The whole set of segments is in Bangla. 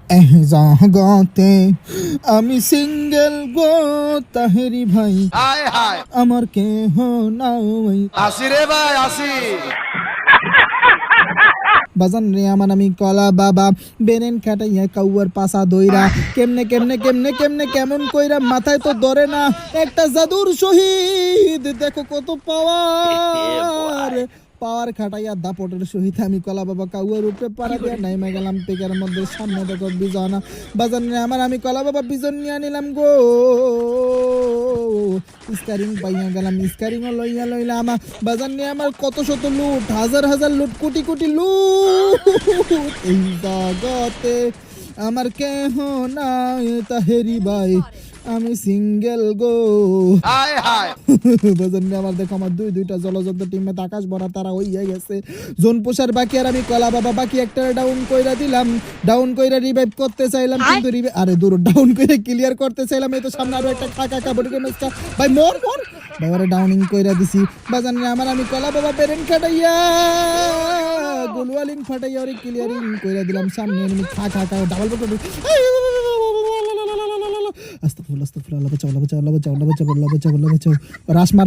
এই জগতে আমি সিঙ্গেল গো তাহেরি ভাই, হায় হায় আমার কেহ নাই। আসি রে ভাই আসি। বাজান রে আমার আমি কলা বাবা বেরেন খাটাইয়া কাউয়ার পাশা দইরা কেমনে কেমনে কেমনে কেমনে কেমন কইরা মাথায় তো ধরে না একটা জাদুর শহীদ দেখো কত পাওয়ার পাওয়ার খাটাইয়া দাপটের সহিত আমি কলা বাবা কাউয়ার উপরে পাড়া দিয়া নাইমা গেলাম পেকের মধ্যে সামনে দেখো বিজনা বাজান রে আমার আমি কলা বাবা বিজন নিয়ে নিলাম গো স্কারিং পাইয়া গেলাম স্কারিং লইয়া লইলাম বাজান নিয়ে আমার কত শত লুট হাজার হাজার লুট কোটি কোটি লুট এই জগতে আমার কেহ নাই তাহেরি ভাই আমি সিঙ্গেল গো। হায় হায় বাজান নিয়ে আমার দেখো আমার দুইটা জলযন্ত্র টিমে আকাশ ভরা তারা হইয়া গেছে জোন পোষার বাকি আর আমি কলা বাবা বাকি একটা ডাউন কইরা দিলাম ডাউন কইরা রিভাইভ করতে চাইলাম কিন্তু আরে দূর ডাউন কইরা ক্লিয়ার করতে চাইলাম এই তো সামনে আরো একটা খাকা কাবড় গেমসটা ভাই মর মর বাবারে ডাউনিং কইরা দিছি বাজান রে আমার আমি কলা বাবা বেরেন কাটাইয়া গোলওয়ালিং ফাটাইয়া ওরে ক্লিয়ারিং কইরা দিলাম সামনে এনিমি খা খা খা ডাবল বটন আস্তাগফিরুল্লাহ আস্তাগফিরুল্লাহ আল্লাহ বাঁচাও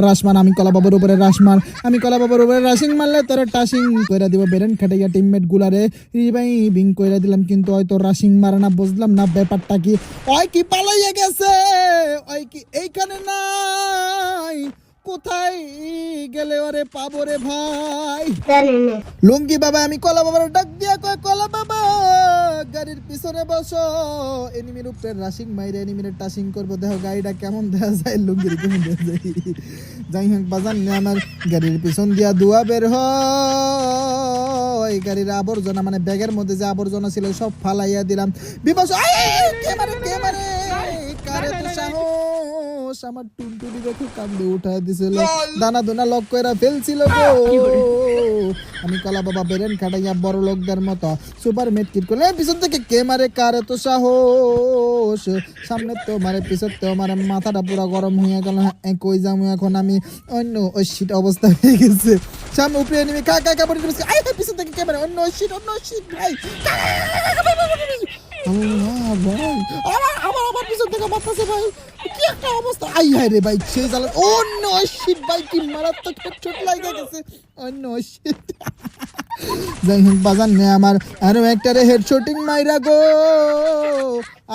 রাসমান আমি কলা বাবার উপরে রাসমার আমি কলা বাবার উপরে রাসিং মারলে তোরে টাসিং কইরা দিব বেরেন খাটাইয়া টিমমেট গুলারে রিভাইভিং কইরা দিলাম কিন্তু হয়তো রাসিং মারে না বুঝলাম না ব্যাপারটা কি ওই কি পালাইয়া গেছে ওই কি এইখানে নাই কোথায় গেলে ওরে পাবো রে ভাই লুঙ্গি বাবা আমি কলা বাবার ডাক দিয়া কয় কলা বাবা গাড়ির পিছনে বসো এনিমির উপরে রাশিং মাইরে এনিমির টাসিং করবো দেখো গাড়িটা কেমন দেখা যায় লুঙ্গির কেমন দেখা যায় যাই হোক বাজান আমার গাড়ির পিছন দিয়া ধোয়া বের হয় গাড়ির আবর্জনা মানে ব্যাগের মধ্যে যে আবর্জনা ছিল সব ফালাইয়া দিলাম বিবস কে মারে কারে তো সাহস আমার টুনটুনি দেখে কান্দে উঠায় দিছিল দানা দোনা লক কইরা ফেলছিল গো আমি কলা বাবা বেরেন খাটাইয়া বড় লোকদের মতো সুপার মেট কিট করলে পিছন থেকে কে মারে কারে তো সাহস সামনে তো মারে পিছন তো মারে মাথাটা পুরো গরম হয়ে গেল কই যাবো এখন আমি অন্য অশিট অবস্থা হয়ে গেছে সামনে উপরে এনিমি কা কা কাপড় করে আই পিছন থেকে কে মারে অন্য অশিট ভাই আমার পিছন থেকে মারতেছে ভাই কি একটা অবস্থা আই হায় রে ভাই সেই জ্বালা অন্য শিট ভাই কি মারাত্মক হেডশট লাগা গেছে অন্য শিট যাই হোক বাজান নে আমার আরো একটারে হেডশটিং মাইরা গো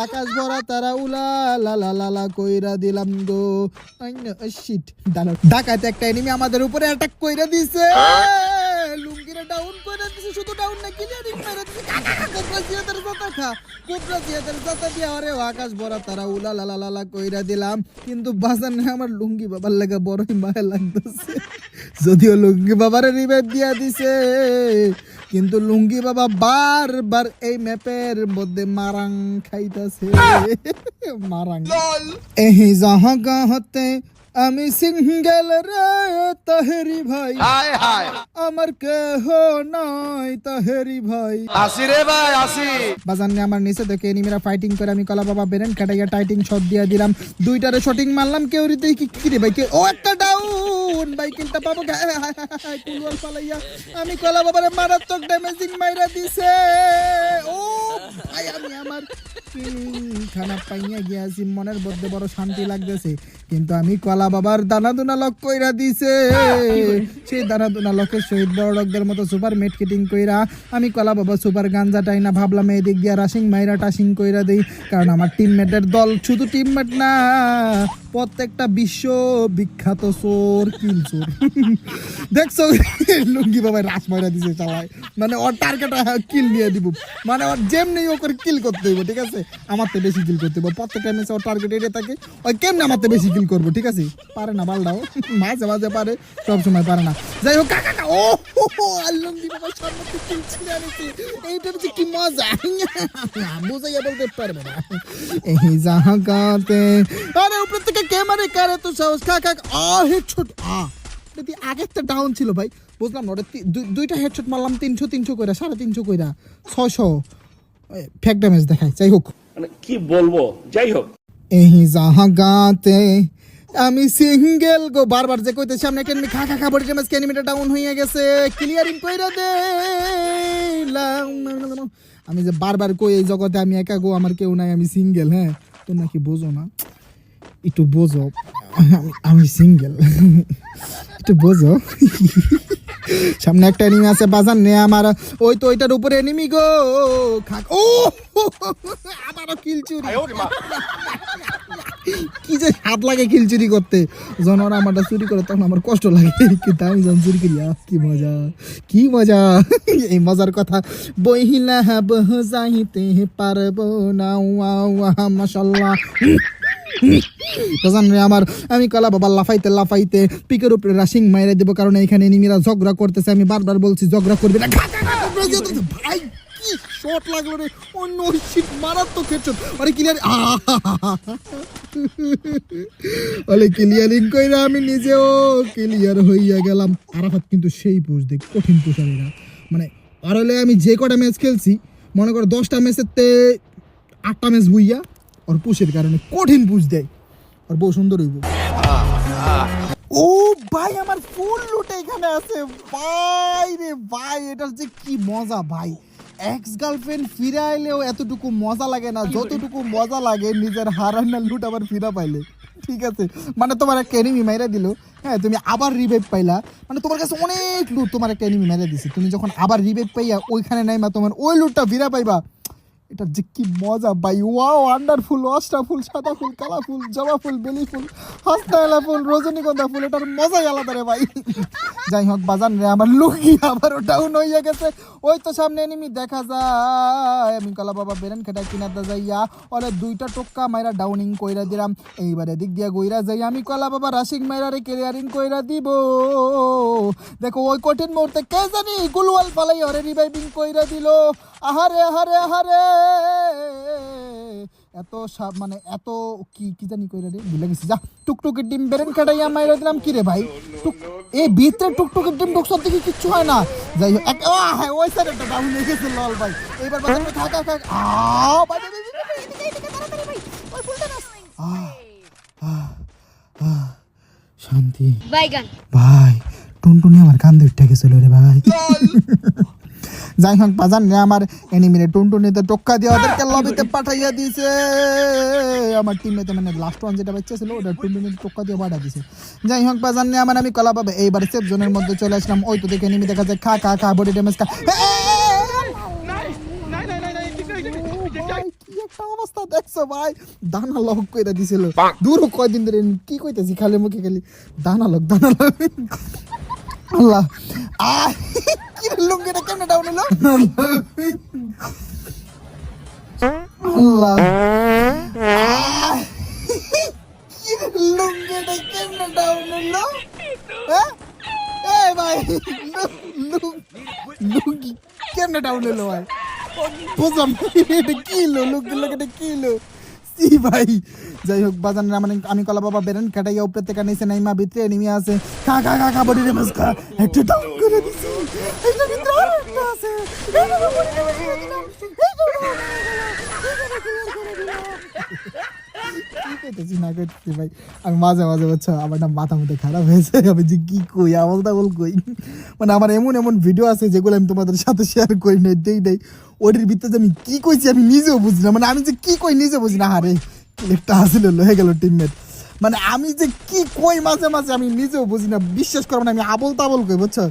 আকাশ ভরা তারা উলা লা লা লা লা কইরা দিলাম গো অন্য শিট ডাকাতে একটা এনিমি আমাদের উপরে অ্যাটাক কইরা দিছে লুঙ্গিরে ডাউন কইরা দিছে শুধু ডাউন না ক্লিয়ারিং মাইরা দিছে কোবরা জিয়াদের জাতা খা কোবরা জিয়াদের জাতা দিয়া আরে আকাশ ভরা তারা উলা লা লা লা কইরা দিলাম কিন্তু বাজান নে আমার লুঙ্গি বাবার লাগা বড়ই মায়া লাগতেছে যদিও লুঙ্গি বাবারে রিভাইভ দিয়া দিছে কিন্তু লুঙ্গি বাবা বারবার এই ম্যাপের মধ্যে মারাং খাইতাছে মারাং এই জাহাগা হতে আমি সিঙ্গেল রে তাহেরি ভাই হায় হায় আমার কেহ নাই তাহেরি ভাই আসি রে ভাই আসি। বাজান আমার নিচে দেখে এনিমিরা ফাইটিং করে আমি কলা বাবা বেরেন কাটাইয়া টাইটিং শট দিয়া দিলাম দুইটারে শটিং মারলাম কেউ রিতে কি রে ভাই কে ও একটা ডাউন ভাই কিলটা পাবো কুলওয়াল পালাইয়া আমি কলা বাবারে মারাত্মক ড্যামেজিং মাইরা দিছে ও ভাই আমি আমার খানা পাইয়া গিয়াছি মনের মধ্যে বড় শান্তি লাগতেছে কিন্তু আমি কলা বাবার দানা দুনা লক কইরা দিছে সেই দানা দুনা লকের শহীদ বড় লোকদের মতো সুপার মেট কিটিং কইরা আমি কলা বাবা সুপার গাঞ্জা টাই না ভাবলাম এই দিক দিয়া রাশিং মাইরা টাসিং কইরা দেই কারণ আমার টিমমেটের দল শুধু টিমমেট না প্রত্যেকটা বিশ্ব বিখ্যাত চোর কিল চোর দেখছো লুঙ্গি বাবা রাস মাইরা দিছে চালায় মানে ওর টার্গেট কিল নিয়ে দিব মানে ওর যেমনি ও করে কিল করতে হইব ঠিক আছে আমার তো বেশি কিল করতে হইব প্রত্যেকটা ম্যাচে ওর টার্গেট এটা থাকে ওই কেমনে আমার তো বেশি কিল করবো ঠিক আছে পারে না বালটাও মাঝে মাঝে পারে সব সময় পারে না যাই হোক কাকা ও লুঙ্গি বাবা সর্বোচ্চ কিল ছিঁড়ে আনিছে এইটা হচ্ছে কি মজা বুঝাইয়া বলতে পারবে না এই জাহাগাতে আরে উপর থেকে কে মারে কারে তো সাহস কাকা হেডশট যদি আগে একটা ডাউন ছিল ভাই বুঝলাম না ওটা দুইটা হেডশট মারলাম 300 কইরা 350 কইরা 600 ফেক ড্যামেজ দেখায় যাই হোক মানে কি বলবো যাই হোক এই জাহাগাতে আমি সিঙ্গেল গো বারবার যে কইতে সামনে একটা খা খা খা বডি ড্যামেজ এনিমিটা ডাউন হয়ে গেছে ক্লিয়ারিং কইরা দে আমি যে বারবার কই এই জগতে আমি একা গো, আমার কেউ নাই, আমি সিঙ্গেল। হ্যাঁ, তো নাকি বোঝো না, একটু বোঝো, আমি সিঙ্গেল, একটু বোঝো। সামনে একটা এনিমি আছে বাজান নে আমার, ওই তো ওইটার উপরে এনিমি গো। খাক ও আবারও কিল চুরি। কি যে হাত লাগে কিল চুরি করতে, যখন ওরা আমারটা চুরি করে তখন আমার কষ্ট লাগে, কিন্তু আমি যখন চুরি করি কি মজা, কি মজা। এই মজার কথা বহিলা যাইতে পারবো না, মাশাআল্লাহ। আমার আমি কলা বাবা লাফাইতে লাফাইতে পিকের উপরে রাশিং মাইরে দেবো, কারণ এখানে এনিমিরা ঝগড়া করতেছে। আমি বারবার বলছি ঝগড়া করবে না। ভাই কি শট লাগলো রে, অন্য শিট মারাত্মক হেডশট। আরে ক্লিয়ার, আরে ক্লিয়ারিং কইরা আমি নিজেও ক্লিয়ার হইয়া গেলাম। আরাফাত কিন্তু সেই পুশ দেখ, কঠিন পুশার এরা, মানে আর হলে আমি যে কটা ম্যাচ খেলছি, মনে করো 10টা ম্যাচেতে 8টা ম্যাচ বুইয়া ওর পুশের কারণে কঠিন পুশ দেয়, আর বহু সুন্দর হইব। ও ভাই আমার ফুল লুটে এখানে আছে ভাই রে ভাই, এটার যে কি মজা ভাই। এক্স গার্লফ্রেন্ড ফিরে আইলেও এতটুকু মজা লাগে না যতটুকু মজা লাগে নিজের হারানো লুট আবার ফিরা পাইলে। ঠিক আছে, মানে তোমার একটা এনিমি মাইরা দিল, হ্যাঁ তুমি আবার রিভাইভ পাইলা, মানে তোমার কাছে অনেক লুট, তোমার একটা এনিমি মাইরা দিছে, তুমি যখন আবার রিভাইভ পাইয়া ওইখানে নাইমা তোমার ওই লুটটা ফিরা পাইবা, এটা যে কি মজা ভাই। ওয়াও, আন্ডারফুল, অস্টা ফুল, সাদা ফুল, কালা ফুল, জবা ফুল, বেলি ফুল, হাসনায়লা ফুল, রজনীগন্ধা ফুল, এটার মজাই আলাদা রে ভাই। যাই হোক বাজান রে, আমার লুকি আবারও ডাউন হইয়া গেছে। ওই তো সামনে এনিমি দেখা যায়, আমি কালা বাবা বেরেন খেটা কিনাতে যাইয়া ওরে 2টা টোক্কা মাইরা ডাউনিং কইরা দিলাম। এইবারে দিক দিয়া গইরা যাই আমি কলা বাবা রাশিং মাইরা রে ক্লিয়ারিং কইরা দিব। দেখো ওই কঠিন মুহূর্তে কে জানি গুলওয়াল ফালাই ওরে রিভাইভিং কইরা দিল। আহারে আহারে আহারে, এত মানে এত কি কি জানি কইরা রে, ভুলে গেছি। যা, টুকটুকের ডিম বেরেন কাটাইয়া মাইরা দিলাম। কি রে ভাই, এই ভিতরে টুকটুকের ডিম ঢুকসব দেখি কিচ্ছু হয় না। যাই হোক ওই সাইড একটা ডাউন হয়ে গেছে লল ভাই। এইবার বাজারে থাকা থাক শান্তি ভাই। টুনটুনি আমার কান্দে উঠে গেছিল রে ভাই। যাই হোক বাজান রে, আমার এনিমিরে টুনটুনিতে টোক্কা দিয়ে ওদেরকে লবিতে পাঠাইয়া দিয়েছে। আমার টিমমেতে মানে লাস্ট ওয়ান যেটা বাচ্চা ছিল ওটা টুনটুনিতে টোক্কা দিয়ে পাঠা দিয়েছে। যাই হোক বাজান রে, আমার আমি কলা পাবে এইবার সেফ জোনের মধ্যে চলে আসলাম। ওই তো দেখে এনিমি দেখা যায় খা খা খা বডি ড্যামেজ খা। কি একটা অবস্থা দেখছো ভাই, দানা লক কইরা দিছিল। দূর কয়দিন ধরে কি কইতেছি খালি মুখে খালি দানা লক দানা লক। আল্লাহ কি লুঙ্গিটা কেমনে ডাউন হলো, আল্লাহ লুঙ্গিটা কেমনে ডাউন হলো। ভাই লুঙ্গি কেমনে ডাউন হলো ভাই, বুঝলাম এটা কিলো লুঙ্গি লোকেটা কিলো সি ভাই। যাই হোক বাজান মানে আমি কলা বাবা বেরেন কাটাইয়া উপরে থেকে নিচে নাইমা ভিতরে এনিমি আছে। খা খা খা খা বডি ড্যামেজ খা, একটা ডাউন করে দিছি। এটা ভিতরে আরেকটা আছে, ভাই আমি মাঝে মাঝে বুঝছো আমার না মাথা মধ্যে খারাপ হয়েছে, আমি যে কি কই আমলটা বল কই। মানে আমার এমন এমন ভিডিও আছে যেগুলো আমি তোমাদের সাথে শেয়ার করি না, দেই ওটির ভিতরে যে আমি কি কইছি আমি নিজেও বুঝি না, মানে আমি যে কি কই নিজে বুঝি না। হারে একটা আসলে হয়ে গেল টিমমেট, মানে আমি যে কি কই মাঝে মাঝে আমি নিজেও বুঝি না, বিশ্বাস করবো না আমি আবল তাবল কই বুঝছো।